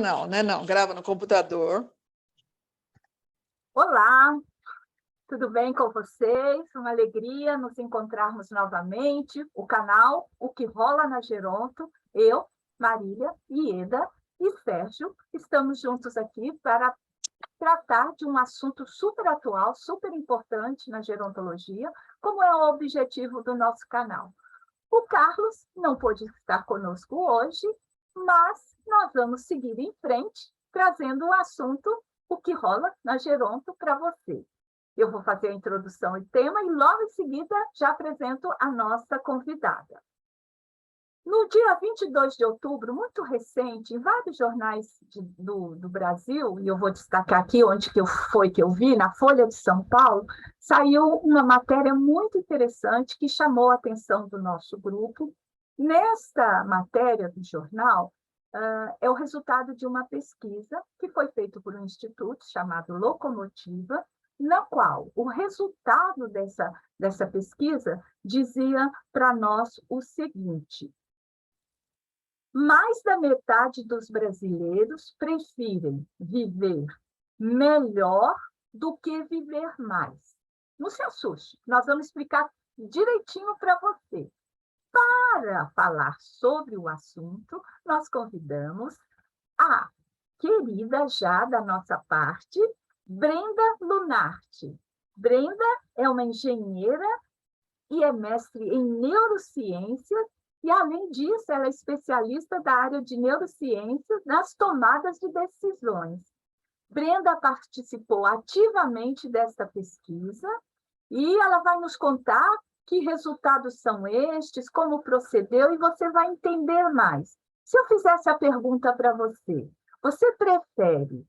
Não, né? Não, grava no computador. Olá, tudo bem com vocês? Uma alegria nos encontrarmos novamente. O canal O que Rola na Geronto, eu, Marília, Ieda e Sérgio, estamos juntos aqui para tratar de um assunto super atual, super importante na gerontologia, como é o objetivo do nosso canal. O Carlos não pôde estar conosco hoje, mas nós vamos seguir em frente, trazendo o assunto, o que rola na Geronto para você. Eu vou fazer a introdução e tema e logo em seguida já apresento a nossa convidada. No dia 22 de outubro, muito recente, em vários jornais do Brasil, e eu vou destacar aqui onde que eu vi, na Folha de São Paulo, saiu uma matéria muito interessante que chamou a atenção do nosso grupo. Nesta matéria do jornal, é o resultado de uma pesquisa que foi feita por um instituto chamado Locomotiva, na qual o resultado dessa pesquisa dizia para nós o seguinte: mais da metade dos brasileiros preferem viver melhor do que viver mais. Não se assuste, nós vamos explicar direitinho para você. Para falar sobre o assunto, nós convidamos a querida já da nossa parte, Brenda Lunardi. Brenda é uma engenheira e é mestre em neurociências e, além disso, ela é especialista da área de neurociências nas tomadas de decisões. Brenda participou ativamente desta pesquisa e ela vai nos contar que resultados são estes, como procedeu, e você vai entender mais. Se eu fizesse a pergunta para você, você prefere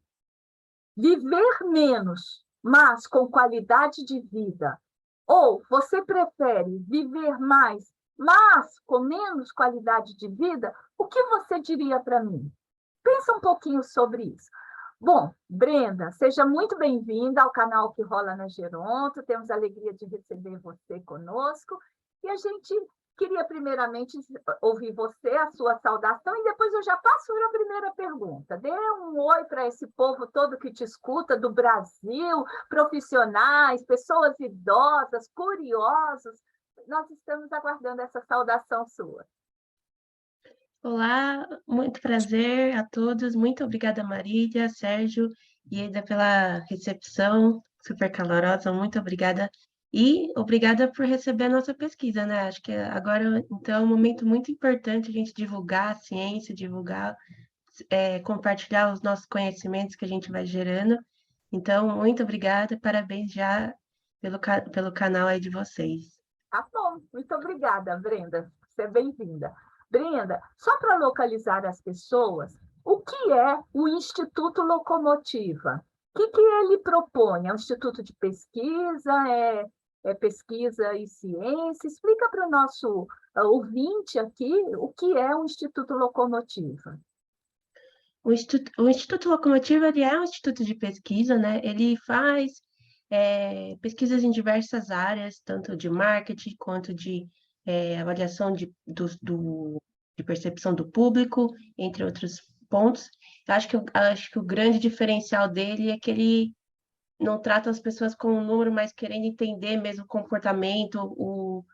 viver menos, mas com qualidade de vida, ou você prefere viver mais, mas com menos qualidade de vida? O que você diria para mim? Pensa um pouquinho sobre isso. Bom, Brenda, seja muito bem-vinda ao canal Que Rola na Geronto. Temos a alegria de receber você conosco. E a gente queria primeiramente ouvir você, a sua saudação, e depois eu já passo para a primeira pergunta. Dê um oi para esse povo todo que te escuta, do Brasil, profissionais, pessoas idosas, curiosos. Nós estamos aguardando essa saudação sua. Olá, muito prazer a todos. Muito obrigada, Marília, Sérgio e Eda, pela recepção super calorosa. Muito obrigada. E obrigada por receber a nossa pesquisa, né? Acho que agora, então, é um momento muito importante a gente divulgar a ciência, divulgar, compartilhar os nossos conhecimentos que a gente vai gerando. Então, muito obrigada, parabéns já pelo canal aí de vocês. Tá bom, muito obrigada, Brenda. Você é bem-vinda. Brenda, só para localizar as pessoas, o que é o Instituto Locomotiva? O que ele propõe? É um instituto de pesquisa? É pesquisa e ciência? Explica para o nosso ouvinte aqui o que é o Instituto Locomotiva. O Instituto Locomotiva, ele é um instituto de pesquisa, né? Ele faz pesquisas em diversas áreas, tanto de marketing quanto de avaliação de percepção do público, entre outros pontos. Eu acho que o grande diferencial dele é que ele não trata as pessoas como um número, mas querendo entender mesmo o comportamento,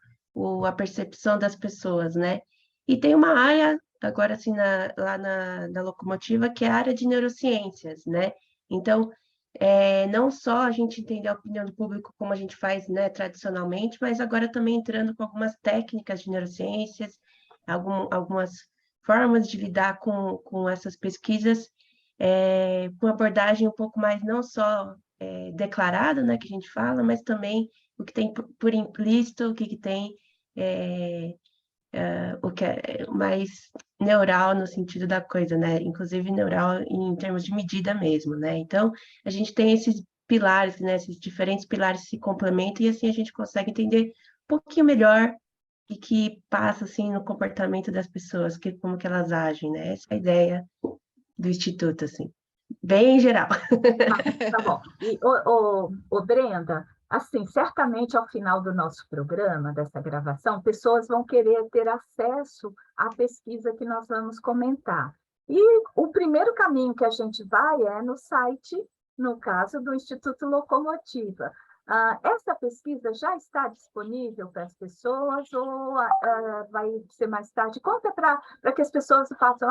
a percepção das pessoas, né? E tem uma área, agora assim, lá na Locomotiva, que é a área de neurociências, né? Então, não só a gente entender a opinião do público como a gente faz, né, tradicionalmente, mas agora também entrando com algumas técnicas de neurociências, algumas formas de lidar com essas pesquisas, com abordagem um pouco mais não só declarada, né, que a gente fala, mas também o que tem por implícito, o que tem o que é mais neural no sentido da coisa, né? Inclusive neural em termos de medida mesmo, né? Então, a gente tem esses pilares, né? Esses diferentes pilares se complementam e assim a gente consegue entender um pouquinho melhor o que passa assim no comportamento das pessoas, como que elas agem, né? Essa é a ideia do instituto, assim, bem geral. Tá bom. E, Brenda, assim, certamente ao final do nosso programa, dessa gravação, pessoas vão querer ter acesso à pesquisa que nós vamos comentar. E o primeiro caminho que a gente vai é no site, no caso do Instituto Locomotiva. Essa pesquisa já está disponível para as pessoas ou vai ser mais tarde? Conta para que as pessoas façam,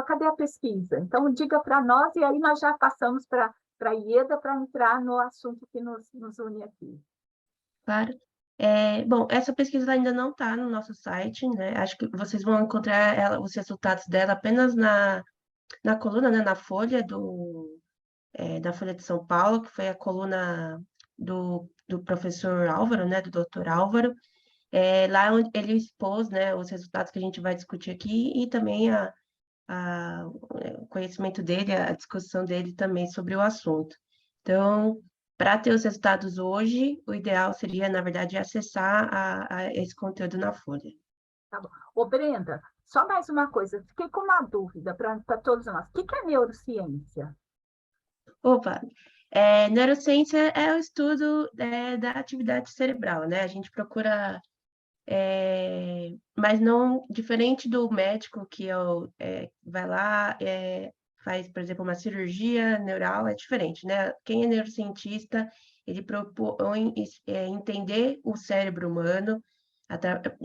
cadê a pesquisa? Então, diga para nós e aí nós já passamos para a Ieda para entrar no assunto que nos une aqui. Claro. Bom, essa pesquisa ainda não está no nosso site, né? Acho que vocês vão encontrar os resultados dela apenas na coluna, né? Na Folha da Folha de São Paulo, que foi a coluna do professor Álvaro, né? Do doutor Álvaro. Lá onde ele expôs, né, os resultados que a gente vai discutir aqui e também o conhecimento dele, a discussão dele também sobre o assunto. Então, para ter os resultados hoje, o ideal seria, na verdade, acessar esse conteúdo na Folha. Tá bom. Ô, Brenda, só mais uma coisa, fiquei com uma dúvida para todos nós. O que é neurociência? Opa, neurociência é o estudo da atividade cerebral, né? A gente procura, mas não diferente do médico que vai lá, faz, por exemplo, uma cirurgia neural, é diferente, né? Quem é neurocientista, ele propõe entender o cérebro humano.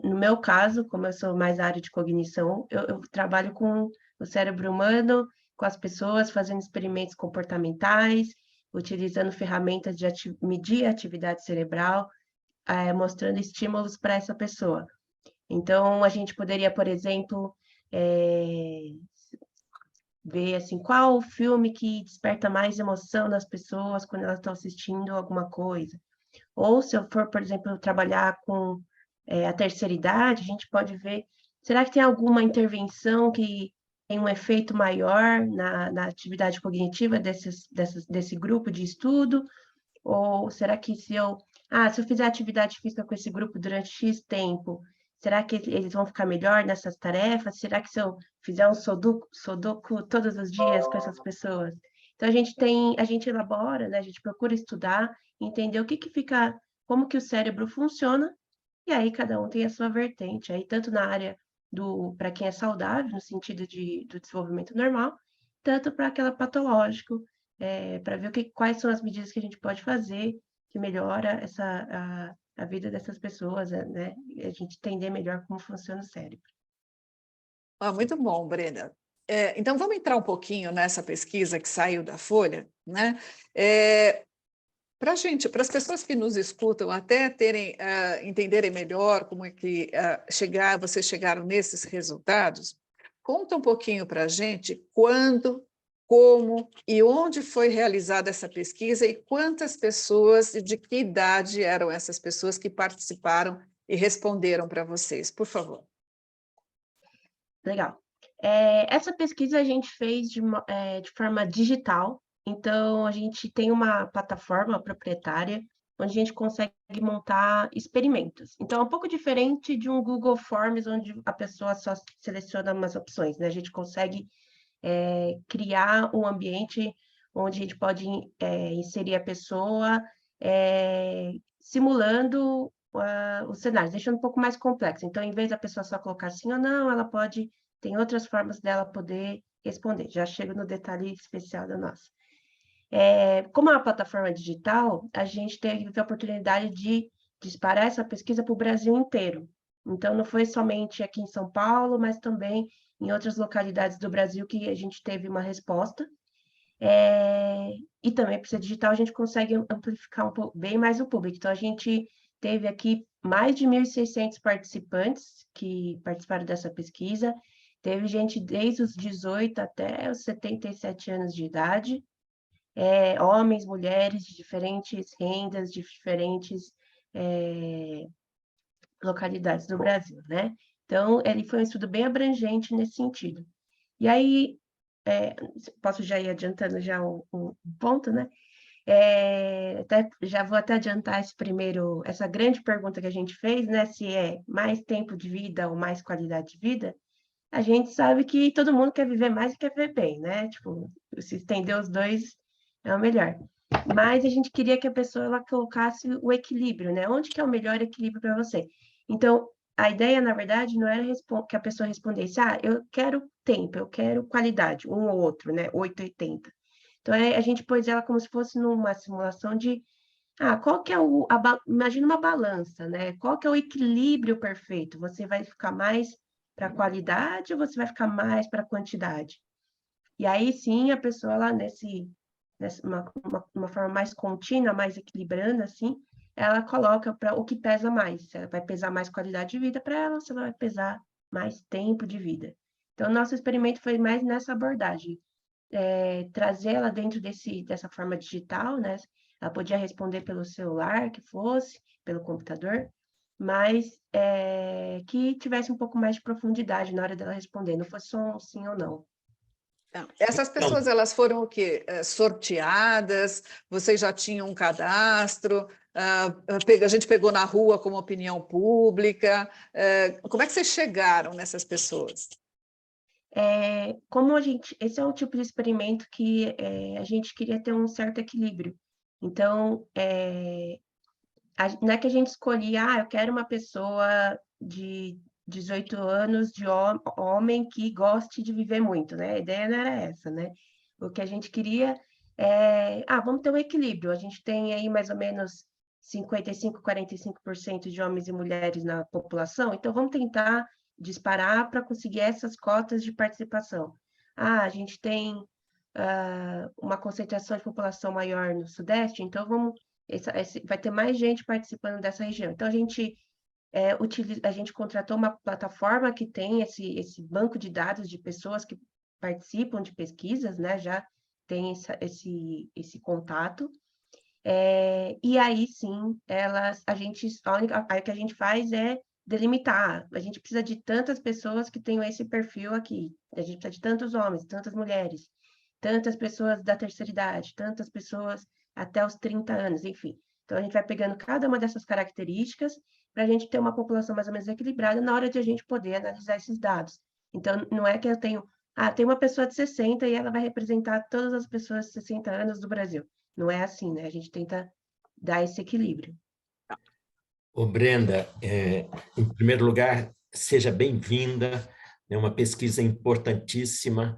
No meu caso, como eu sou mais área de cognição, eu trabalho com o cérebro humano, com as pessoas, fazendo experimentos comportamentais, utilizando ferramentas de medir a atividade cerebral, mostrando estímulos para essa pessoa. Então, a gente poderia, por exemplo, ver assim, qual o filme que desperta mais emoção nas pessoas quando elas estão assistindo alguma coisa. Ou se eu for, por exemplo, trabalhar com a terceira idade, a gente pode ver, será que tem alguma intervenção que tem um efeito maior na atividade cognitiva desse grupo de estudo? Ou será que se eu fizer atividade física com esse grupo durante X tempo, será que eles vão ficar melhor nessas tarefas? Será que se eu fizer um sudoku todos os dias com essas pessoas? Então, a gente elabora, né? A gente procura estudar, entender o que fica, como que o cérebro funciona, e aí cada um tem a sua vertente, aí tanto na área para quem é saudável, no sentido do desenvolvimento normal, tanto para aquela patológico, para ver quais são as medidas que a gente pode fazer que melhora a vida dessas pessoas, né? E a gente entender melhor como funciona o cérebro. Muito bom, Brenda. Então, vamos entrar um pouquinho nessa pesquisa que saiu da Folha, né? Para as pessoas que nos escutam, até entenderem melhor como é que vocês chegaram nesses resultados, conta um pouquinho para a gente quando, como e onde foi realizada essa pesquisa e quantas pessoas e de que idade eram essas pessoas que participaram e responderam para vocês, por favor. Legal. Essa pesquisa a gente fez de forma digital, então a gente tem uma plataforma proprietária onde a gente consegue montar experimentos. Então é um pouco diferente de um Google Forms, onde a pessoa só seleciona umas opções, né? A gente consegue criar um ambiente onde a gente pode inserir a pessoa simulando os cenários, deixando um pouco mais complexo. Então, em vez da pessoa só colocar sim ou não, ela tem outras formas dela poder responder. Já chego no detalhe especial da nossa. Como é uma plataforma digital, a gente teve a oportunidade de disparar essa pesquisa para o Brasil inteiro. Então, não foi somente aqui em São Paulo, mas também em outras localidades do Brasil que a gente teve uma resposta. E também, por ser digital, a gente consegue amplificar bem mais o público. Então, a gente teve aqui mais de 1.600 participantes que participaram dessa pesquisa. Teve gente desde os 18 até os 77 anos de idade. Homens, mulheres de diferentes rendas, de diferentes localidades do Brasil, né? Então, ele foi um estudo bem abrangente nesse sentido. E aí, posso já ir adiantando já um ponto, né? Já vou até adiantar essa grande pergunta que a gente fez, né? Se é mais tempo de vida ou mais qualidade de vida. A gente sabe que todo mundo quer viver mais e quer viver bem, né? Tipo, se estender os dois é o melhor. Mas a gente queria que a pessoa ela colocasse o equilíbrio, né? Onde que é o melhor equilíbrio para você? Então, a ideia, na verdade, não era que a pessoa respondesse, eu quero tempo, eu quero qualidade, um ou outro, né? 880. Então, a gente pôs ela como se fosse numa simulação de, qual que é imagina uma balança, né? Qual que é o equilíbrio perfeito? Você vai ficar mais para qualidade ou você vai ficar mais para quantidade? E aí, sim, a pessoa, ela uma forma mais contínua, mais equilibrando, assim, ela coloca para o que pesa mais. Se ela vai pesar mais qualidade de vida para ela, ou se ela vai pesar mais tempo de vida. Então, nosso experimento foi mais nessa abordagem. Trazer ela dentro dessa forma digital, né? Ela podia responder pelo celular, que fosse, pelo computador, mas que tivesse um pouco mais de profundidade na hora dela responder, não fosse só um sim ou não. Essas pessoas, elas foram o quê? Sorteadas? Vocês já tinham um cadastro? A gente pegou na rua como opinião pública? Como é que vocês chegaram nessas pessoas? Esse é um tipo de experimento que a gente queria ter um certo equilíbrio. Então, não é que a gente escolhia, eu quero uma pessoa de 18 anos, de homem que goste de viver muito, né? A ideia não era essa, né? O que a gente queria vamos ter um equilíbrio. A gente tem aí mais ou menos 55, 45% de homens e mulheres na população, então vamos tentar disparar para conseguir essas cotas de participação. A gente tem uma concentração de população maior no Sudeste, então vai ter mais gente participando dessa região. Então, a gente contratou uma plataforma que tem esse banco de dados de pessoas que participam de pesquisas, né? Já tem esse contato. E aí, sim, o que a gente faz é delimitar. A gente precisa de tantas pessoas que tenham esse perfil aqui. A gente precisa de tantos homens, tantas mulheres, tantas pessoas da terceira idade, tantas pessoas até os 30 anos, enfim. Então, a gente vai pegando cada uma dessas características para a gente ter uma população mais ou menos equilibrada na hora de a gente poder analisar esses dados. Então, não é que eu tem uma pessoa de 60 e ela vai representar todas as pessoas de 60 anos do Brasil. Não é assim, né? A gente tenta dar esse equilíbrio. Ô, Brenda, em primeiro lugar, seja bem-vinda. É uma pesquisa importantíssima,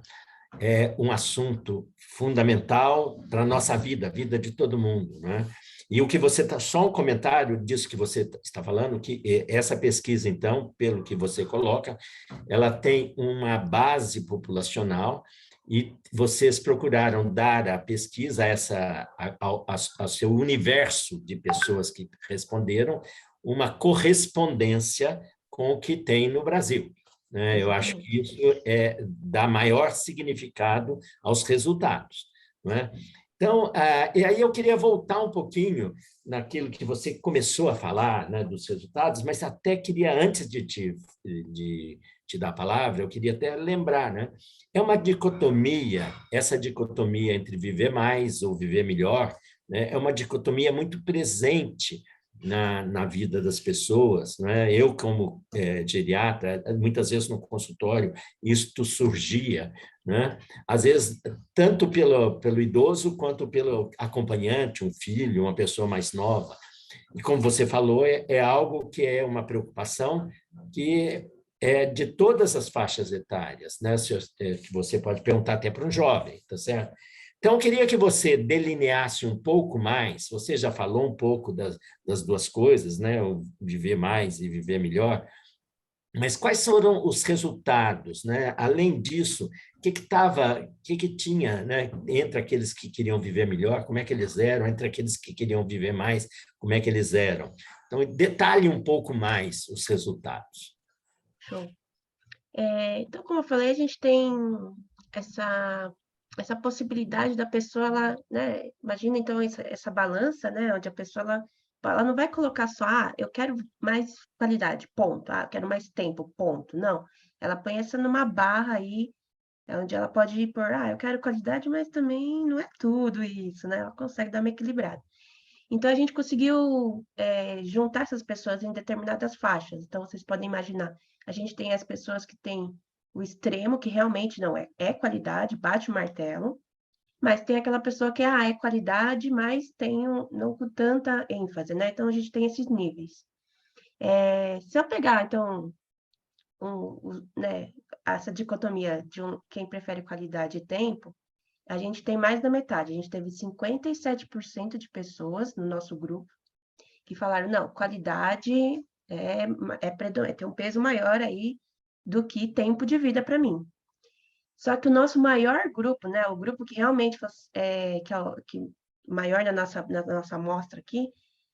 é um assunto fundamental para a nossa vida, a vida de todo mundo, né? E o que você está, só um comentário disso que você está falando, que essa pesquisa, então, pelo que você coloca, ela tem uma base populacional e vocês procuraram dar à pesquisa, ao seu universo de pessoas que responderam, uma correspondência com o que tem no Brasil. Né? Eu acho que isso dá maior significado aos resultados. Né? Então, e aí eu queria voltar um pouquinho naquilo que você começou a falar, né, dos resultados, mas até queria, antes de te dar a palavra, eu queria até lembrar, né? É uma dicotomia, essa dicotomia entre viver mais ou viver melhor, né, é uma dicotomia muito presente na vida das pessoas. Né? Eu, como geriatra, muitas vezes no consultório, isto surgia, né? Às vezes, tanto pelo idoso quanto pelo acompanhante, um filho, uma pessoa mais nova. E, como você falou, é algo que é uma preocupação que é de todas as faixas etárias, né? Que você pode perguntar até para um jovem, tá certo? Então, eu queria que você delineasse um pouco mais, você já falou um pouco das duas coisas, né? O viver mais e viver melhor, mas quais foram os resultados, né? Além disso, o que tinha, né? Entre aqueles que queriam viver melhor, como é que eles eram? Entre aqueles que queriam viver mais, como é que eles eram? Então, detalhe um pouco mais os resultados. Show. Então, como eu falei, a gente tem essa possibilidade da pessoa, né? Imagina, então, essa balança, né? Onde a pessoa, ela não vai colocar só, eu quero mais qualidade, ponto. Eu quero mais tempo, ponto. Não. Ela põe essa numa barra aí, onde ela pode ir por, eu quero qualidade, mas também não é tudo isso, né? Ela consegue dar uma equilibrada. Então, a gente conseguiu juntar essas pessoas em determinadas faixas. Então, vocês podem imaginar, a gente tem as pessoas que têm o extremo, que realmente não é qualidade, bate o martelo, mas tem aquela pessoa que é qualidade, mas não com tanta ênfase, né? Então, a gente tem esses níveis. Se eu pegar, então, né, essa dicotomia de quem prefere qualidade e tempo, a gente tem mais da metade. A gente teve 57% de pessoas no nosso grupo que falaram, não, qualidade tem um peso maior aí do que tempo de vida para mim. Só que o nosso maior grupo, né, o grupo que realmente que maior na nossa amostra aqui,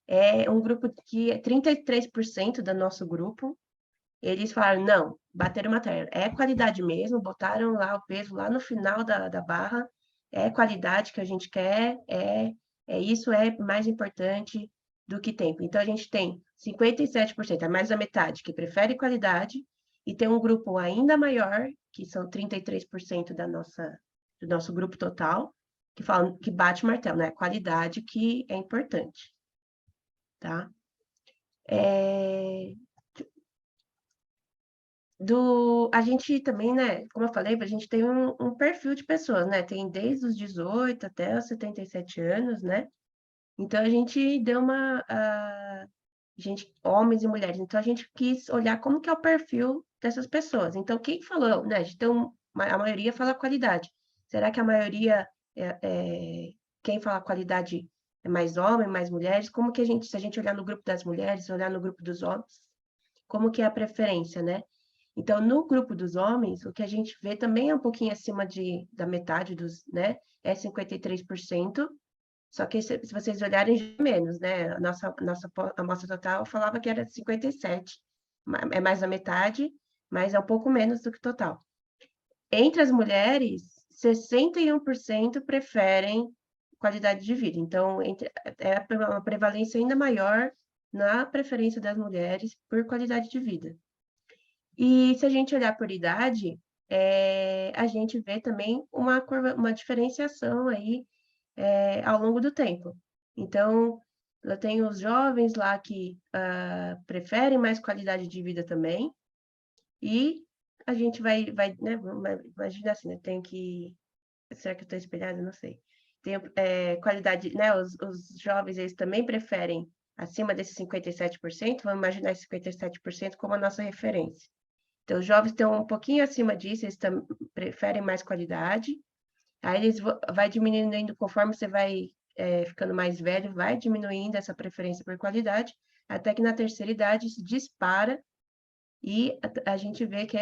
é um grupo que é 33% do nosso grupo, eles falaram, não, bateram uma tecla, é qualidade mesmo, botaram lá o peso lá no final da barra, é qualidade que a gente quer, isso é mais importante do que tempo. Então, a gente tem 57%, é mais da metade, que prefere qualidade, e tem um grupo ainda maior, que são 33% do nosso grupo total, que falam que bate o martelo, né? Qualidade que é importante, tá? A gente também, né, como eu falei, a gente tem um perfil de pessoas, né? Tem desde os 18 até os 77 anos, né? Então, a gente deu homens e mulheres, então a gente quis olhar como que é o perfil dessas pessoas. Então, quem falou, né? A maioria fala qualidade. Será que a maioria, quem fala qualidade é mais homem, mais mulheres? Como que se a gente olhar no grupo das mulheres, olhar no grupo dos homens, como que é a preferência, né? Então, no grupo dos homens, o que a gente vê também é um pouquinho acima da metade né? É 53%. Só que se vocês olharem, já é menos, né? A nossa amostra total falava que era 57, é mais da metade, mas é um pouco menos do que total. Entre as mulheres, 61% preferem qualidade de vida. Então, é uma prevalência ainda maior na preferência das mulheres por qualidade de vida. E se a gente olhar por idade, a gente vê também uma diferenciação aí ao longo do tempo. Então, eu tenho os jovens lá que preferem mais qualidade de vida também, e a gente vai né, imagina assim, né, será que eu estou espelhada? Não sei. Tem qualidade, né, os jovens, eles também preferem acima desses 57%, vamos imaginar esses 57% como a nossa referência. Então, os jovens estão um pouquinho acima disso, eles preferem mais qualidade, aí eles vai diminuindo conforme você vai ficando mais velho, vai diminuindo essa preferência por qualidade, até que na terceira idade se dispara e a gente vê que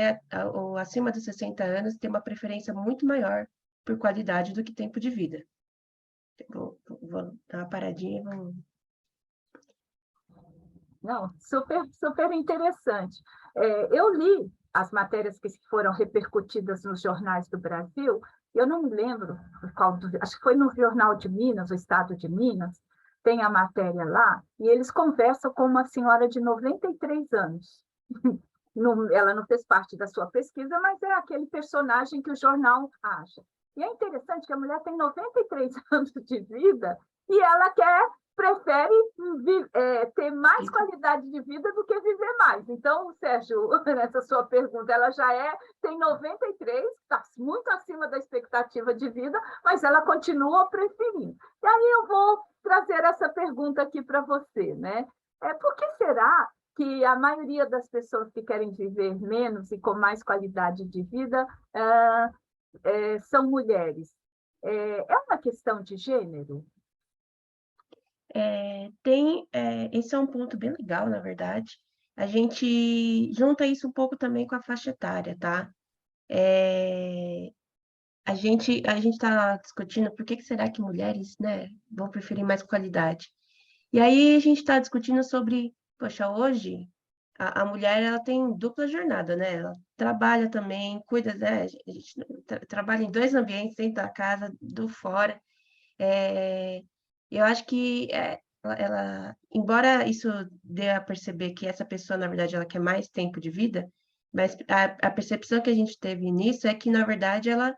acima dos 60 anos tem uma preferência muito maior por qualidade do que tempo de vida. Vou dar uma paradinha e vamos... Não, super, super interessante. Eu li as matérias que foram repercutidas nos jornais do Brasil, eu não me lembro, acho que foi no Jornal de Minas, o Estado de Minas, tem a matéria lá, e eles conversam com uma senhora de 93 anos. Ela não fez parte da sua pesquisa, mas é aquele personagem que o jornal acha. E é interessante que a mulher tem 93 anos de vida e ela prefere ter mais qualidade de vida do que viver mais. Então, Sérgio, nessa sua pergunta, ela já tem 93, está muito acima da expectativa de vida, mas ela continua preferindo. E aí eu vou trazer essa pergunta aqui para você, né? Por que será que a maioria das pessoas que querem viver menos e com mais qualidade de vida são mulheres? É uma questão de gênero? Esse é um ponto bem legal, na verdade. A gente junta isso um pouco também com a faixa etária, tá? A gente está discutindo por que será que mulheres, né, vão preferir mais qualidade. E aí a gente está discutindo sobre, poxa, hoje a mulher ela tem dupla jornada, né? Ela trabalha também, cuida, né? A gente trabalha em dois ambientes, dentro da casa, do fora. Eu acho que embora isso dê a perceber que essa pessoa, na verdade, ela quer mais tempo de vida, mas a percepção que a gente teve nisso é que, na verdade, ela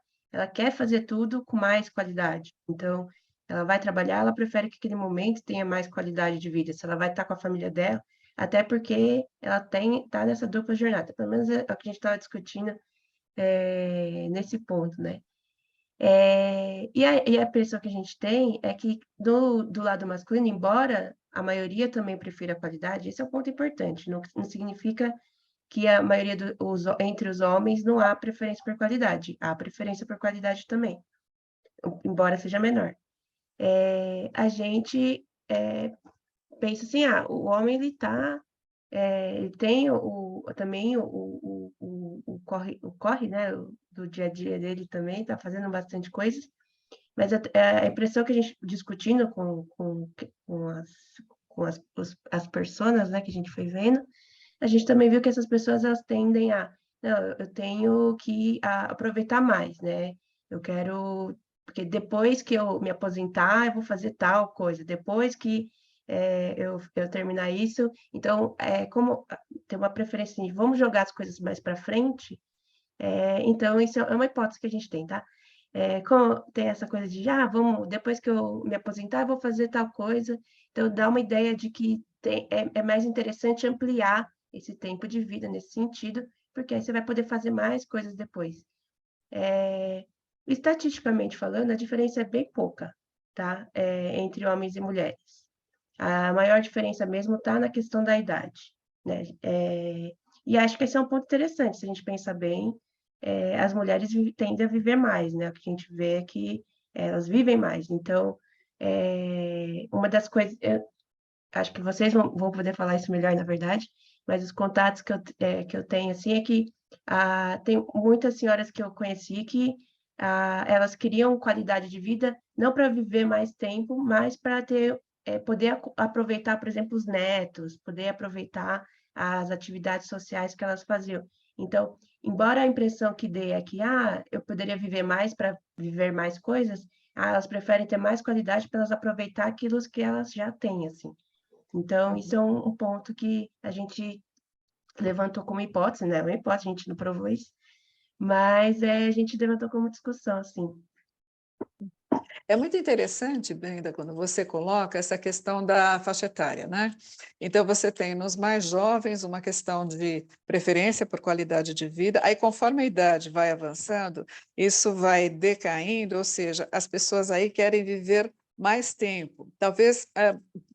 quer fazer tudo com mais qualidade. Então, ela vai trabalhar, ela prefere que aquele momento tenha mais qualidade de vida. Se ela vai estar com a família dela, até porque ela está nessa dupla jornada. Pelo menos é o que a gente estava discutindo nesse ponto, né? E a impressão que a gente tem é que do lado masculino, embora a maioria também prefira a qualidade, esse é um ponto importante. Não significa que a maioria entre os homens não há preferência por qualidade. Há preferência por qualidade também, embora seja menor. A gente pensa assim, o homem ele tem também o corre, né, do dia a dia dele também, está fazendo bastante coisas, mas a impressão que a gente, discutindo com as pessoas, né, que a gente foi vendo, a gente também viu que essas pessoas, elas tendem não, eu tenho que aproveitar mais, né, eu quero, porque depois que eu me aposentar, eu vou fazer tal coisa, depois que eu terminar isso, então, como tem uma preferência de vamos jogar as coisas mais para frente, então isso é uma hipótese que a gente tem, tá? Como tem essa coisa de, depois que eu me aposentar, eu vou fazer tal coisa, então dá uma ideia de que é mais interessante ampliar esse tempo de vida nesse sentido, porque aí você vai poder fazer mais coisas depois. Estatisticamente falando, a diferença é bem pouca, tá? Entre homens e mulheres. A maior diferença mesmo está na questão da idade, né? E acho que esse é um ponto interessante, se a gente pensar bem, as mulheres tendem a viver mais, né? O que a gente vê é que elas vivem mais. Então, uma das coisas, acho que vocês vão poder falar isso melhor, na verdade, mas os contatos que eu tenho, assim, é que tem muitas senhoras que eu conheci que elas queriam qualidade de vida não para viver mais tempo, mas para poder aproveitar, por exemplo, os netos, poder aproveitar as atividades sociais que elas faziam. Então, embora a impressão que dê é que eu poderia viver mais para viver mais coisas, elas preferem ter mais qualidade para elas aproveitar aquilo que elas já têm, assim. Então, isso é um ponto que a gente levantou como hipótese, né? Uma hipótese, a gente não provou isso, mas a gente levantou como discussão, assim. É muito interessante, Brenda, quando você coloca essa questão da faixa etária, né? Então, você tem nos mais jovens uma questão de preferência por qualidade de vida, aí, conforme a idade vai avançando, isso vai decaindo, ou seja, as pessoas aí querem viver mais tempo. Talvez,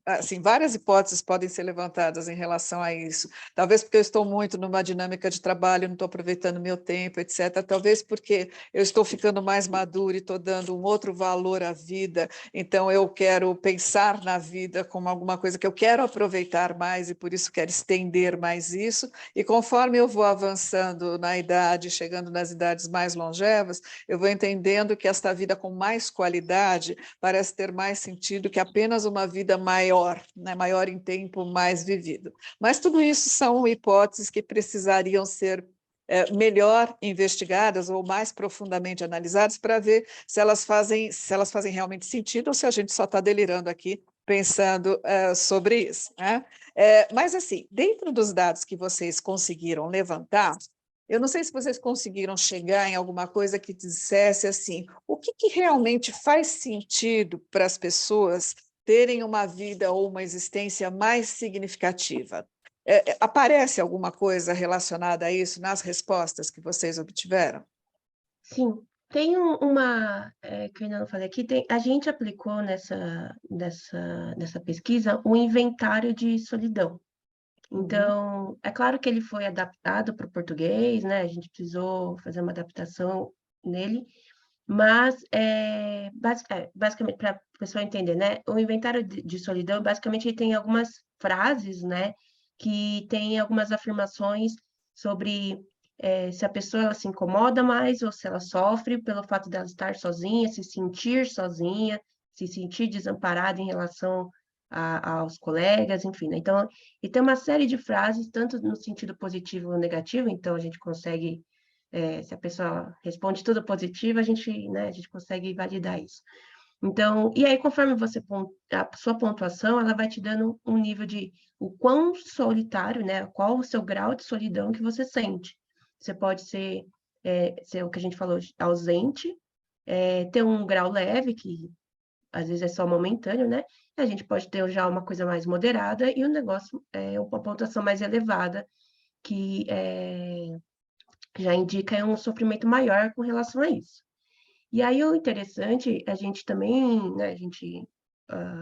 assim, várias hipóteses podem ser levantadas em relação a isso. Talvez porque eu estou muito numa dinâmica de trabalho, não estou aproveitando meu tempo, etc. Talvez porque eu estou ficando mais madura e estou dando um outro valor à vida, então eu quero pensar na vida como alguma coisa que eu quero aproveitar mais e por isso quero estender mais isso, e conforme eu vou avançando na idade, chegando nas idades mais longevas, eu vou entendendo que esta vida com mais qualidade parece ter mais sentido que apenas uma vida maior, né? Maior em tempo, mais vivido. Mas tudo isso são hipóteses que precisariam ser melhor investigadas ou mais profundamente analisadas para ver se elas fazem realmente sentido ou se a gente só está delirando aqui pensando sobre isso, né? Mas, assim, dentro dos dados que vocês conseguiram levantar, eu não sei se vocês conseguiram chegar em alguma coisa que dissesse assim, o que realmente faz sentido para as pessoas terem uma vida ou uma existência mais significativa? Aparece alguma coisa relacionada a isso nas respostas que vocês obtiveram? Sim, tem que eu ainda não falei aqui, a gente aplicou nessa pesquisa um inventário de solidão. Então, é claro que ele foi adaptado para o português, né? A gente precisou fazer uma adaptação nele, mas basicamente, para a pessoa entender, né? O inventário de solidão, basicamente, ele tem algumas frases, né? Que tem algumas afirmações sobre se a pessoa ela se incomoda mais ou se ela sofre pelo fato dela estar sozinha, se sentir desamparada em relação aos colegas, enfim, né? Então, e tem uma série de frases, tanto no sentido positivo ou negativo, então a gente consegue, se a pessoa responde tudo positivo, né, a gente consegue validar isso. Então, e aí, conforme a sua pontuação, ela vai te dando um nível de o quão solitário, né, qual o seu grau de solidão que você sente. Você pode ser o que a gente falou, ausente, ter um grau leve, que às vezes é só momentâneo, né? A gente pode ter já uma coisa mais moderada e o negócio uma pontuação mais elevada, que já indica um sofrimento maior com relação a isso. E aí o interessante, a gente também, né, a gente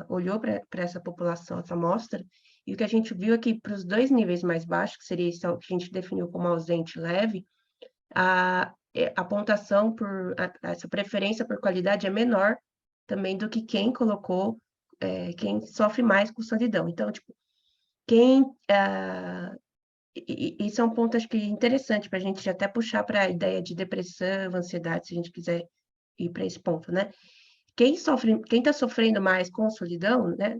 olhou para essa população, essa amostra, e o que a gente viu é que para os 2 níveis mais baixos, que seria isso que a gente definiu como ausente leve, a pontuação essa preferência por qualidade é menor também do que quem colocou, quem sofre mais com solidão. Então, tipo, isso é um ponto, acho que, interessante para a gente até puxar para a ideia de depressão, ansiedade, se a gente quiser ir para esse ponto, né? Quem está sofrendo mais com solidão, né,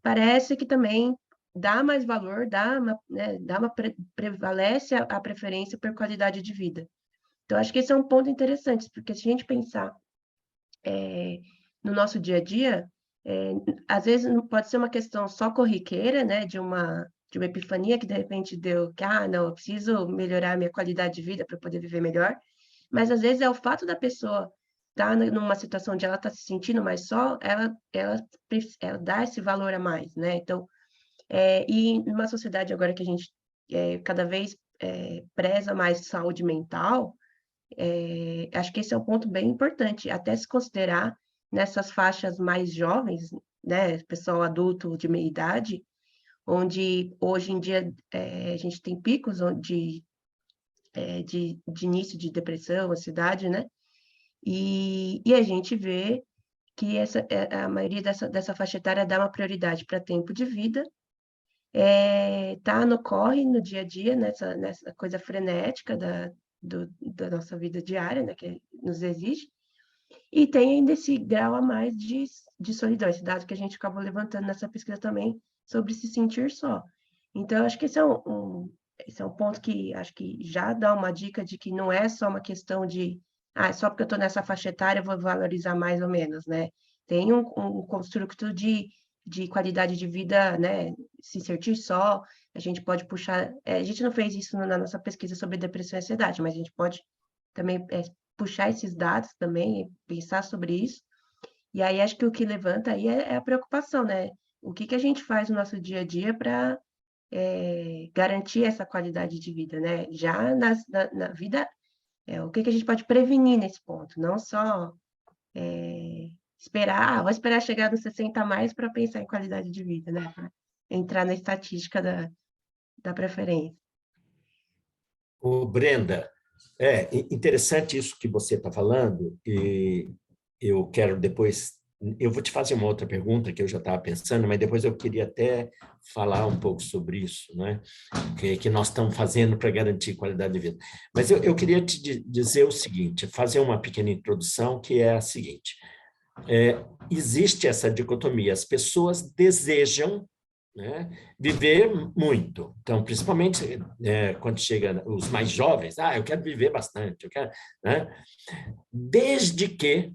parece que também dá mais valor, prevalece a preferência por qualidade de vida. Então, acho que esse é um ponto interessante, porque se a gente pensar no nosso dia a dia, às vezes não pode ser uma questão só corriqueira, né, de uma epifania que de repente deu que, não, eu preciso melhorar a minha qualidade de vida para poder viver melhor, mas às vezes é o fato da pessoa estar numa situação onde ela está se sentindo mais só, ela dá esse valor a mais, né? Então, e numa sociedade agora que a gente cada vez preza mais saúde mental, acho que esse é um ponto bem importante, até se considerar nessas faixas mais jovens, né, pessoal adulto de meia idade, onde hoje em dia a gente tem picos de início de depressão, ansiedade, né? E a gente vê que a maioria dessa faixa etária dá uma prioridade para tempo de vida, tá no corre, no dia a dia, nessa coisa frenética da nossa vida diária, né, que nos exige, e tem ainda esse grau a mais de solidão, esse dado que a gente acabou levantando nessa pesquisa também, sobre se sentir só. Então, eu acho que esse é um ponto que acho que já dá uma dica de que não é só uma questão de só porque eu estou nessa faixa etária eu vou valorizar mais ou menos, né? Tem um construto de qualidade de vida, né? Se sentir só, a gente pode puxar... a gente não fez isso na nossa pesquisa sobre depressão e ansiedade, mas a gente pode também puxar esses dados também, pensar sobre isso. E aí acho que o que levanta aí é a preocupação, né? O que a gente faz no nosso dia a dia para garantir essa qualidade de vida, né? Já na vida, o que a gente pode prevenir nesse ponto, não só vou esperar chegar nos 60 a mais para pensar em qualidade de vida, né? Pra entrar na estatística da preferência. Ô, Brenda, interessante isso que você está falando, e eu quero depois... Eu vou te fazer uma outra pergunta que eu já estava pensando, mas depois eu queria até falar um pouco sobre isso, né? Que nós estamos fazendo para garantir qualidade de vida. Mas eu queria te dizer o seguinte, fazer uma pequena introdução, que é a seguinte. Existe essa dicotomia, as pessoas desejam, né, viver muito. Então, principalmente quando chega os mais jovens, eu quero viver bastante, eu quero, né? Desde que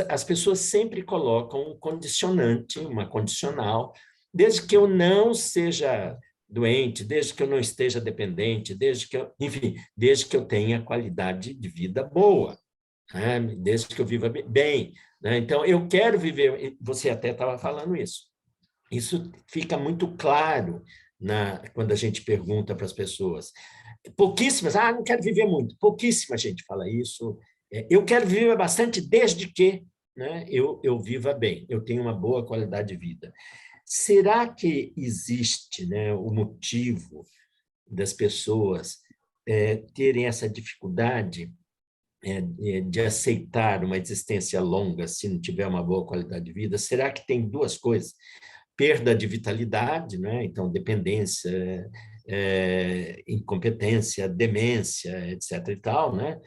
as pessoas sempre colocam um condicionante, uma condicional, desde que eu não seja doente, desde que eu não esteja dependente, enfim, desde que eu tenha qualidade de vida boa, né? Desde que eu viva bem, né? Então, eu quero viver, você até estava falando isso. Isso fica muito claro quando a gente pergunta para as pessoas. Pouquíssimas, não quero viver muito. Pouquíssima gente fala isso. Eu quero viver bastante desde que, né, eu viva bem, eu tenho uma boa qualidade de vida. Será que existe, né, o motivo das pessoas terem essa dificuldade de aceitar uma existência longa se não tiver uma boa qualidade de vida? Será que tem duas coisas? Perda de vitalidade, né? Então, dependência, incompetência, demência, etc. e tal, né?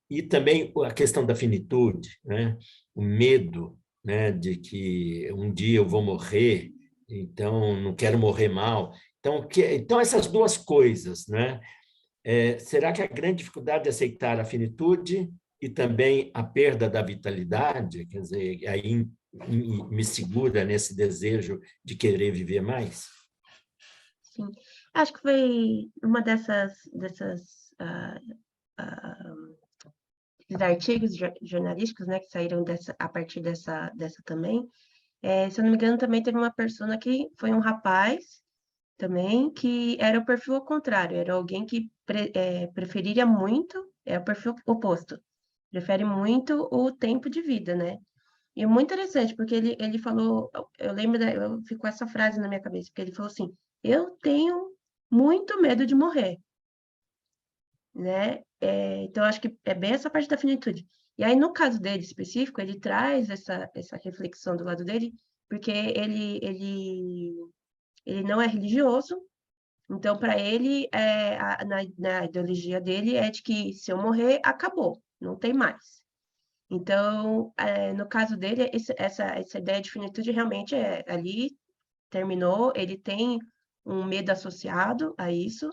E também a questão da finitude, né? O medo, né, de que um dia eu vou morrer, então não quero morrer mal. Então essas duas coisas, né? Será que a grande dificuldade é aceitar a finitude e também a perda da vitalidade, quer dizer, aí me segura nesse desejo de querer viver mais? Sim, acho que foi uma desses artigos jornalísticos, né, que saíram a partir dessa também. Se eu não me engano, também teve uma persona que foi um rapaz também, que era o perfil ao contrário, era alguém que preferiria muito, é o perfil oposto, prefere muito o tempo de vida, né? E muito interessante, porque ele falou, eu lembro, ficou essa frase na minha cabeça, porque ele falou assim, eu tenho muito medo de morrer, né? Então, acho que é bem essa parte da finitude. E aí, no caso dele específico, ele traz essa reflexão do lado dele, porque ele não é religioso, então, para ele, na ideologia dele, é de que se eu morrer, acabou, não tem mais. Então, no caso dele, essa ideia de finitude realmente ali terminou, ele tem um medo associado a isso.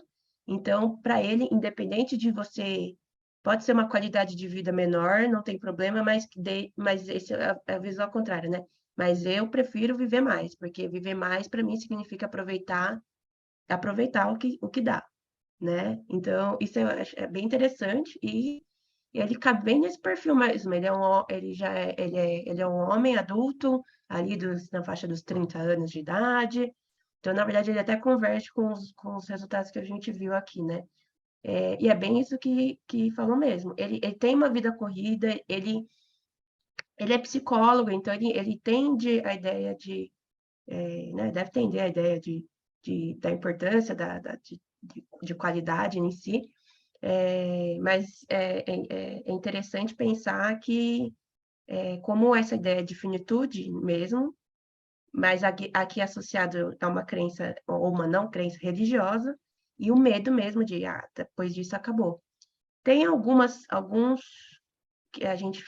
Então, para ele, independente de você, pode ser uma qualidade de vida menor, não tem problema, mas esse é a visão ao contrário, né? Mas eu prefiro viver mais, porque viver mais para mim significa aproveitar o que dá, né? Então, isso eu acho bem interessante e ele cabe bem nesse perfil mesmo. Ele é um homem adulto, ali na faixa dos 30 anos de idade. Então, na verdade, ele até converge com os resultados que a gente viu aqui, né? E é bem isso que falou mesmo. Ele tem uma vida corrida, ele é psicólogo, então ele entende a ideia né, deve entender a ideia da importância de qualidade em si, mas é interessante pensar que, como essa ideia de finitude mesmo, mas aqui associado a uma crença ou uma não crença religiosa, e o medo mesmo de, depois disso acabou. Tem alguns que a gente,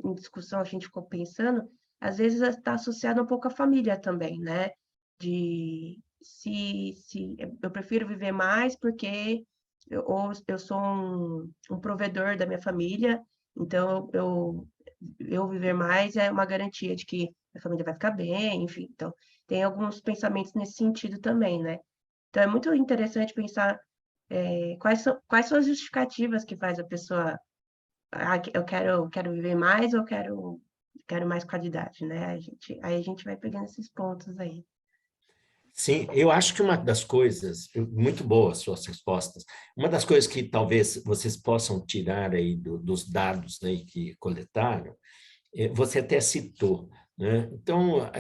em discussão, a gente ficou pensando, às vezes está associado um pouco à família também, né? De se eu prefiro viver mais porque ou eu sou um provedor da minha família, então eu viver mais é uma garantia de que a família vai ficar bem, enfim. Então, tem alguns pensamentos nesse sentido também, né? Então, é muito interessante pensar quais são as justificativas que faz a pessoa eu quero viver mais ou quero mais qualidade, né? Aí a gente vai pegando esses pontos aí. Sim, eu acho que uma das coisas, muito boas suas respostas, uma das coisas que talvez vocês possam tirar aí dos dados aí que coletaram, você até citou, né? Então, o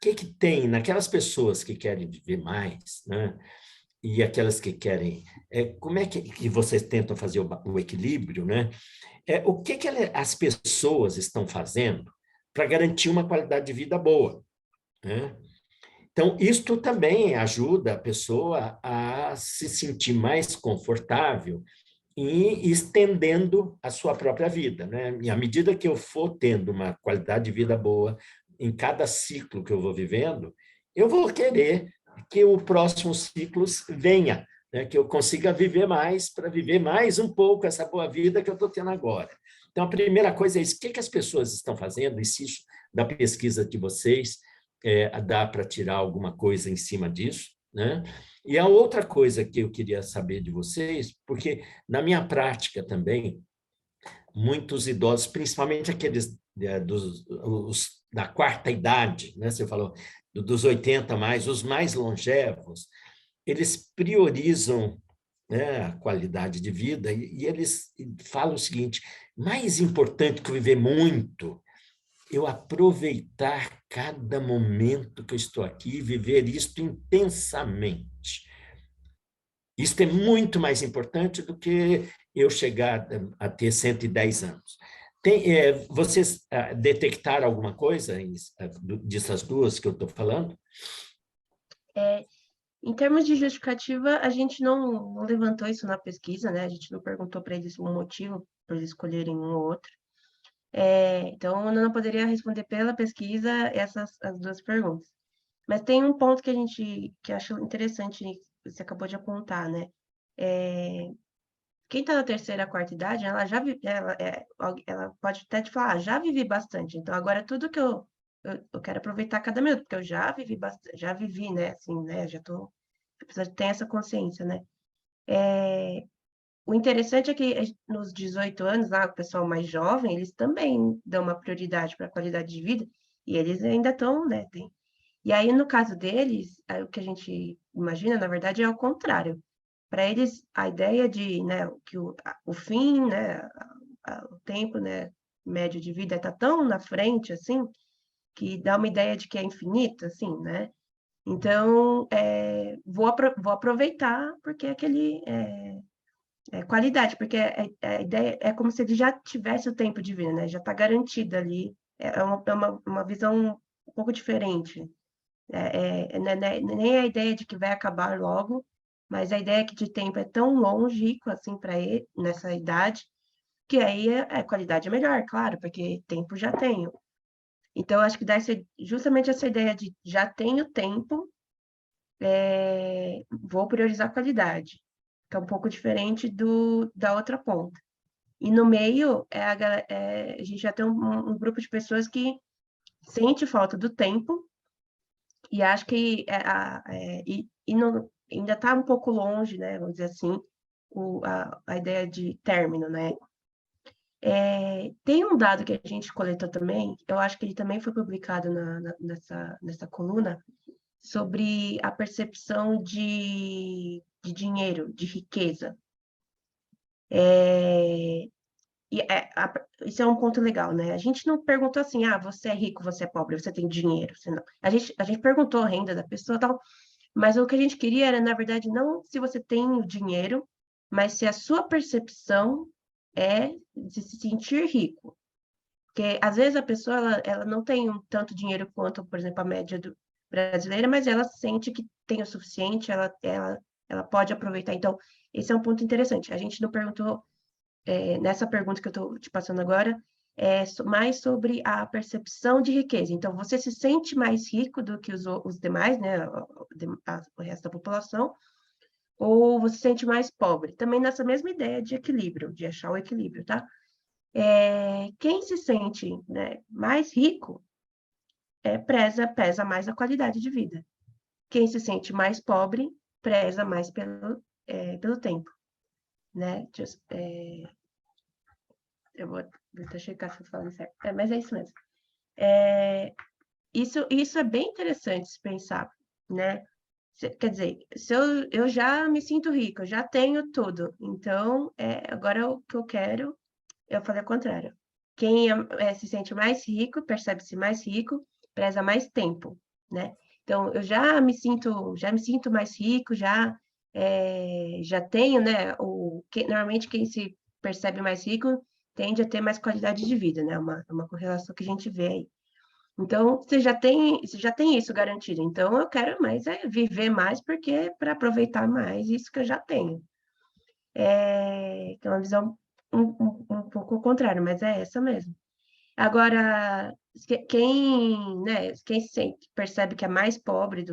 que tem naquelas pessoas que querem viver mais, né? E aquelas que querem, como é que vocês tentam fazer o equilíbrio, né? O que as pessoas estão fazendo para garantir uma qualidade de vida boa, né? Então, isto também ajuda a pessoa a se sentir mais confortável e estendendo a sua própria vida, né? E à medida que eu for tendo uma qualidade de vida boa em cada ciclo que eu vou vivendo, eu vou querer que o próximo ciclo venha, né? Que eu consiga viver mais para viver mais um pouco essa boa vida que eu estou tendo agora. Então, a primeira coisa é isso, o que as pessoas estão fazendo, e se isso, da pesquisa de vocês, dá para tirar alguma coisa em cima disso, né? E a outra coisa que eu queria saber de vocês, porque na minha prática também, muitos idosos, principalmente aqueles da quarta idade, né? Você falou dos 80 mais, os mais longevos, eles priorizam, né, a qualidade de vida e eles falam o seguinte: mais importante que viver muito, eu aproveitar cada momento que eu estou aqui e viver isto intensamente. Isso é muito mais importante do que eu chegar a ter 110 anos. Vocês detectaram alguma coisa dessas duas que eu estou falando? Em termos de justificativa, a gente não levantou isso na pesquisa, né? A gente não perguntou para eles o motivo para eles escolherem um ou outro. Então, eu não poderia responder pela pesquisa as duas perguntas. Mas tem um ponto que acho interessante, você acabou de apontar, né? Quem está na terceira, quarta idade, ela pode até te falar, já vivi bastante, então agora tudo que eu quero aproveitar cada minuto, porque eu já vivi bastante, já vivi, né? Assim, né? Eu preciso ter essa consciência, né? O interessante é que nos 18 anos, lá, o pessoal mais jovem, eles também dão uma prioridade para a qualidade de vida, e eles ainda estão, né? E aí, no caso deles, o que a gente imagina, na verdade, é o contrário. Para eles, a ideia de, né, que o fim, né, o tempo, né, médio de vida está tão na frente, assim, que dá uma ideia de que é infinito, assim, né? Então, vou aproveitar, porque aquele qualidade, porque a ideia é como se ele já tivesse o tempo de vida, né? Já está garantido ali. É uma visão um pouco diferente. Nem a ideia de que vai acabar logo, mas a ideia que de tempo é tão longínquo assim para ele, nessa idade, que aí a qualidade é melhor, claro, porque tempo já tenho. Então, acho que dá justamente essa ideia de já tenho tempo, vou priorizar a qualidade, que é um pouco diferente da outra ponta. E no meio, a gente já tem um grupo de pessoas que sente falta do tempo, e acho que ainda está um pouco longe, né, vamos dizer assim, a ideia de término, né? Tem um dado que a gente coletou também, eu acho que ele também foi publicado nessa coluna, sobre a percepção de dinheiro, de riqueza. Isso é um ponto legal, né? A gente não perguntou assim, você é rico, você é pobre, você tem dinheiro, você não. A gente perguntou a renda da pessoa e tal, mas o que a gente queria era, na verdade, não se você tem o dinheiro, mas se a sua percepção é de se sentir rico. Porque, às vezes, a pessoa ela não tem tanto dinheiro quanto, por exemplo, a média brasileira, mas ela sente que tem o suficiente, ela pode aproveitar. Então, esse é um ponto interessante. A gente não perguntou, nessa pergunta que eu estou te passando agora, mais sobre a percepção de riqueza. Então, você se sente mais rico do que os demais, né, o resto da população, ou você se sente mais pobre? Também nessa mesma ideia de equilíbrio, de achar o equilíbrio, tá? Quem se sente, né, mais rico pesa mais a qualidade de vida. Quem se sente mais pobre preza mais pelo tempo, né? Eu vou até checar se eu falo certo. Mas é isso mesmo. Isso é bem interessante se pensar, né? Quer dizer, se eu já me sinto rico, eu já tenho tudo. Então, agora o que eu quero, eu falei ao contrário. Quem se sente mais rico, percebe-se mais rico, preza mais tempo, né? Então, eu já me sinto mais rico, já tenho, né? Normalmente, quem se percebe mais rico tende a ter mais qualidade de vida, né? Uma correlação que a gente vê aí. Então, você já tem isso garantido. Então, eu quero mais viver mais, porque para aproveitar mais isso que eu já tenho. Que é uma visão um pouco contrária, mas é essa mesmo. Agora, quem percebe que é mais pobre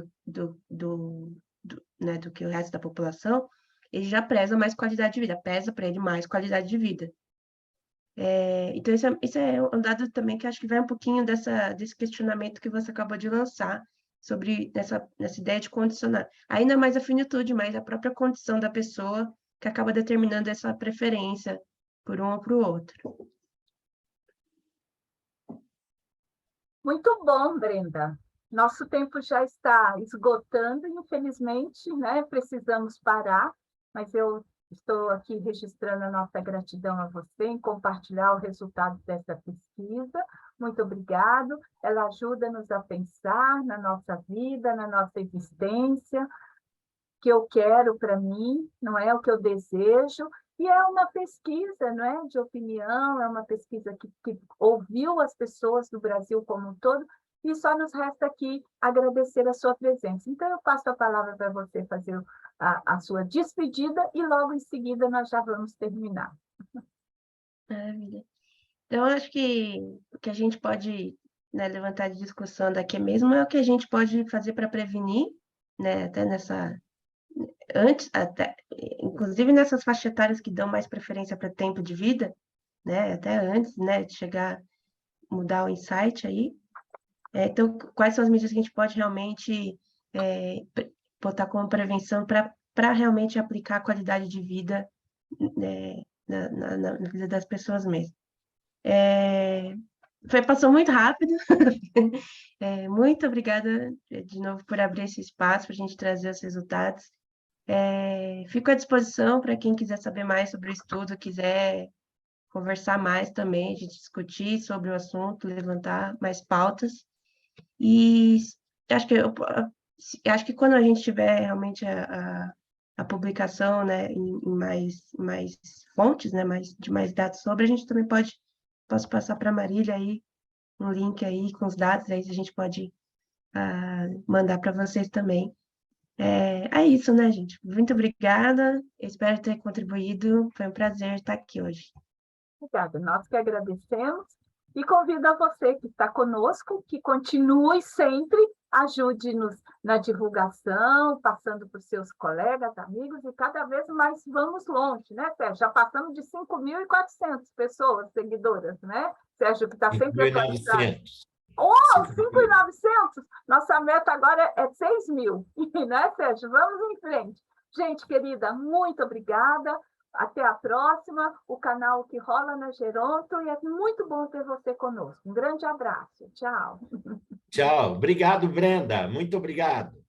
né, do que o resto da população, ele já preza mais qualidade de vida, pesa para ele mais qualidade de vida. Então, isso é um dado também que acho que vai um pouquinho desse questionamento que você acabou de lançar sobre nessa ideia de condicionar. Ainda mais a finitude, mas a própria condição da pessoa que acaba determinando essa preferência por um ou para o outro. Muito bom, Brenda. Nosso tempo já está esgotando, infelizmente, né? Precisamos parar, mas eu estou aqui registrando a nossa gratidão a você em compartilhar o resultado dessa pesquisa. Muito obrigado. Ela ajuda-nos a pensar na nossa vida, na nossa existência, que eu quero para mim, não é o que eu desejo, e é uma pesquisa, não é, de opinião, é uma pesquisa que ouviu as pessoas do Brasil como um todo, e só nos resta aqui agradecer a sua presença. Então, eu passo a palavra para você fazer a sua despedida, e logo em seguida nós já vamos terminar. Maravilha. Então, eu acho que o que a gente pode, né, levantar de discussão daqui mesmo é o que a gente pode fazer para prevenir, né, até, inclusive nessas faixas etárias que dão mais preferência para tempo de vida, né, até antes, né, de mudar o insight aí. Então, quais são as medidas que a gente pode realmente botar como prevenção para realmente aplicar a qualidade de vida, né, na vida das pessoas mesmo. Passou muito rápido. Muito obrigada de novo por abrir esse espaço para a gente trazer os resultados. Fico à disposição para quem quiser saber mais sobre o estudo, quiser conversar mais também, a gente discutir sobre o assunto, levantar mais pautas. E acho que, acho que quando a gente tiver realmente a publicação, né, em mais fontes, né, de mais dados sobre, a gente também posso passar para a Marília aí um link aí com os dados, aí a gente pode mandar para vocês também. É isso, né, gente? Muito obrigada, eu espero ter contribuído, foi um prazer estar aqui hoje. Obrigada, nós que agradecemos e convido a você que está conosco, que continue sempre, ajude-nos na divulgação, passando para os seus colegas, amigos, e cada vez mais vamos longe, né, Sérgio? Já passamos de 5.400 pessoas seguidoras, né? Sérgio, que está sempre atualizado. 5.900. Oh, 5.900! Nossa meta agora é 6.000, né, Sérgio? Vamos em frente. Gente querida, muito obrigada. Até a próxima. O canal que rola na Geronto, e é muito bom ter você conosco. Um grande abraço. Tchau. Tchau. Obrigado, Brenda. Muito obrigado.